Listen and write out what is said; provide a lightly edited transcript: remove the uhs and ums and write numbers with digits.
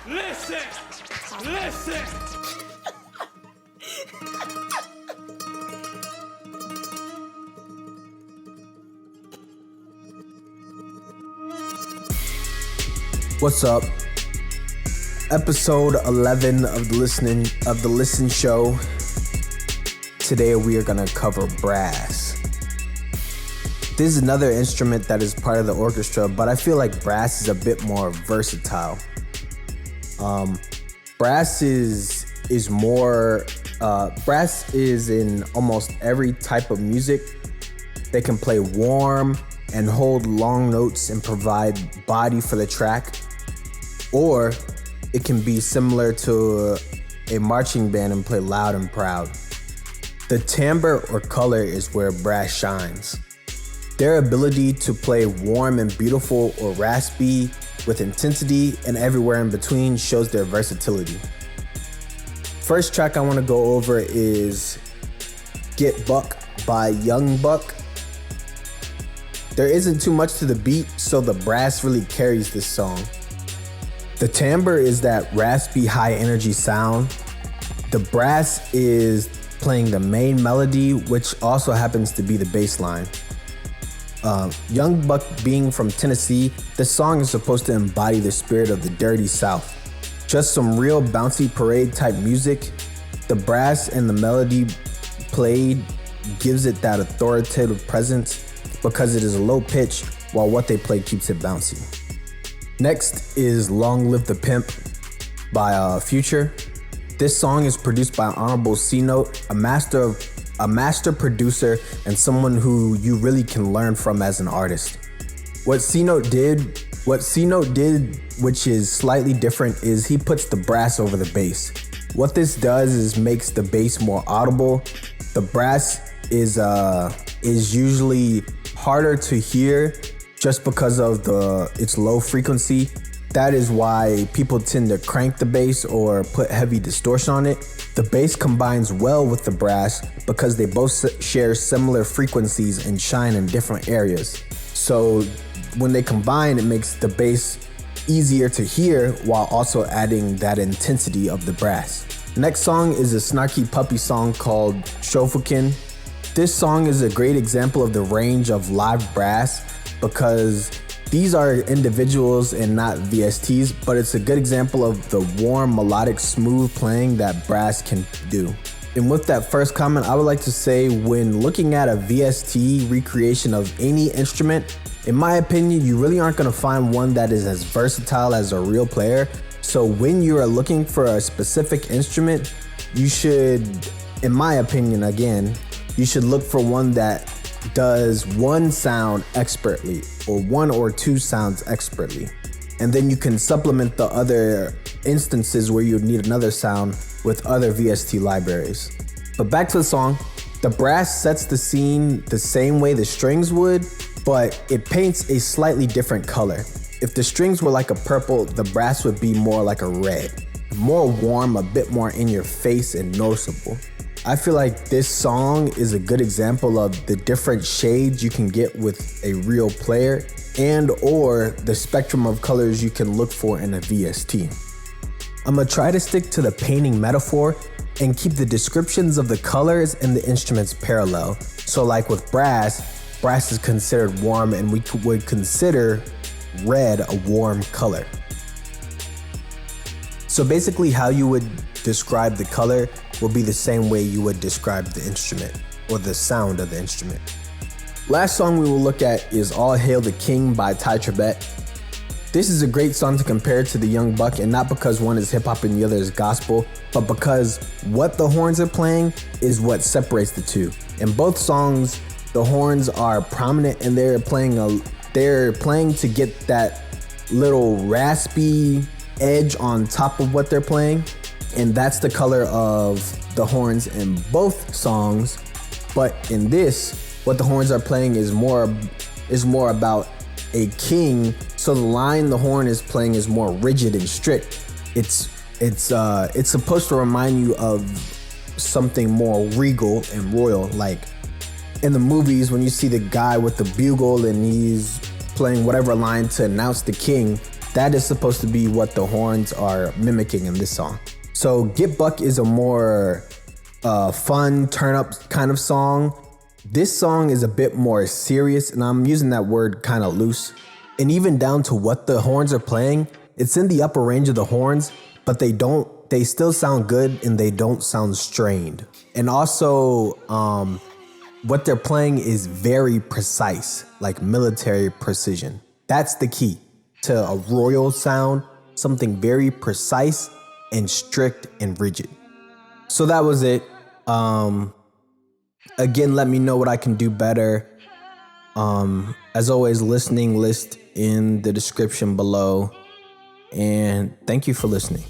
Listen. What's up? Episode 11 of the Listen Show. Today we are gonna cover brass. This is another instrument that is part of the orchestra, but I feel like brass is a bit more versatile. Brass is in almost every type of music. They can play warm and hold long notes and provide body for the track. Or it can be similar to a marching band and play loud and proud. The timbre or color is where brass shines. Their ability to play warm and beautiful or raspy with intensity and everywhere in between shows their versatility. First track I want to go over is Get Buck by Young Buck. There isn't too much to the beat, so the brass really carries this song. The timbre is that raspy, high energy sound. The brass is playing the main melody, which also happens to be the bass line. Young Buck being from Tennessee, this song is supposed to embody the spirit of the dirty South. Just some real bouncy parade type music. The brass and the melody played gives it that authoritative presence because it is a low pitch while what they play keeps it bouncy. Next is Long Live the Pimp by Future. This song is produced by Honorable C-Note, a master producer and someone who you really can learn from as an artist. What C-Note did, which is slightly different, is he puts the brass over the bass. What this does is makes the bass more audible. The brass is usually harder to hear just because of its low frequency. That is why people tend to crank the bass or put heavy distortion on it. The bass combines well with the brass because they both share similar frequencies and shine in different areas. So when they combine, it makes the bass easier to hear while also adding that intensity of the brass. Next song is a Snarky puppy song called Shofukan. This song is a great example of the range of live brass because these are individuals and not VSTs, but it's a good example of the warm, melodic, smooth playing that brass can do. And with that first comment, I would like to say when looking at a VST recreation of any instrument, in my opinion, you really aren't going to find one that is as versatile as a real player. So when you are looking for a specific instrument, you should, in my opinion again, you should look for one that does one sound expertly or one or two sounds expertly. And then you can supplement the other instances where you need another sound with other VST libraries. But back to the song, the brass sets the scene the same way the strings would, but it paints a slightly different color. If the strings were like a purple, the brass would be more like a red. More warm, a bit more in your face and noticeable. I feel like this song is a good example of the different shades you can get with a real player and or the spectrum of colors you can look for in a VST. I'm gonna try to stick to the painting metaphor and keep the descriptions of the colors and the instruments parallel. So like with brass is considered warm and we would consider red a warm color. So basically how you would describe the color will be the same way you would describe the instrument or the sound of the instrument. Last song we will look at is All Hail the King by Tribbett. This is a great song to compare to the Young Buck, and not because one is hip hop and the other is gospel, but because what the horns are playing is what separates the two. In both songs, the horns are prominent and they're playing to get that little raspy edge on top of what they're playing. And that's the color of the horns in both songs. But in this, what the horns are playing is more about a king. So the line the horn is playing is more rigid and strict. It's supposed to remind you of something more regal and royal. Like in the movies, when you see the guy with the bugle and he's playing whatever line to announce the king, that is supposed to be what the horns are mimicking in this song. So Get Buck is a more fun, turn up kind of song. This song is a bit more serious, and I'm using that word kind of loose. And even down to what the horns are playing, it's in the upper range of the horns, but they still sound good and they don't sound strained. And also, what they're playing is very precise, like military precision. That's the key to a royal sound, something very precise and strict and rigid. So that was it. Again, let me know what I can do better. As always, listening list in the description below. And thank you for listening.